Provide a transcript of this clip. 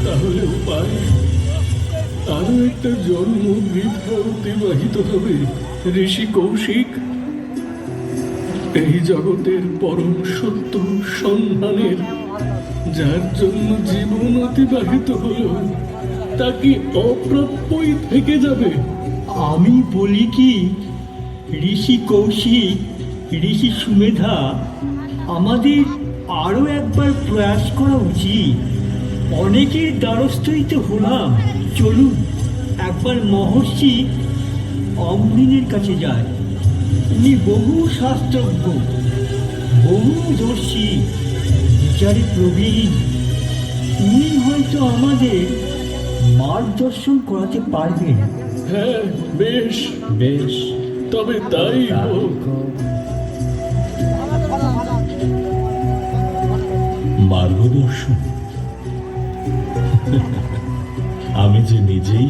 তাহলে উপায়, আরো একটা জন্ম বৃথা অতিবাহিত হবে। ঋষি কৌশিক, এই জগতের পরম সত্য সন্ধানের যার জন্য জীবন অতিবাহিত হলো, তা কি অপ্রাপ্যই থেকে যাবে? আমি বলি কি, ঋষি কৌশিক, ঋষি সুমেধা, আমাদের আরো একবার প্রয়াস করা উচিত। অনেকের দ্বারস্থই তো হলাম, চলুন একবার মহর্ষি অমলিনের কাছে যায়। উনি বহু শাস্ত্রজ্ঞ, বহুদর্শী, বিচারে প্রবীণ। উনি হয়তো আমাদের মার্গদর্শন করাতে পারবেন। হ্যাঁ, বেশ বেশ, তবে তাই হোক। মার্গদর্শন? আমি যে নিজেই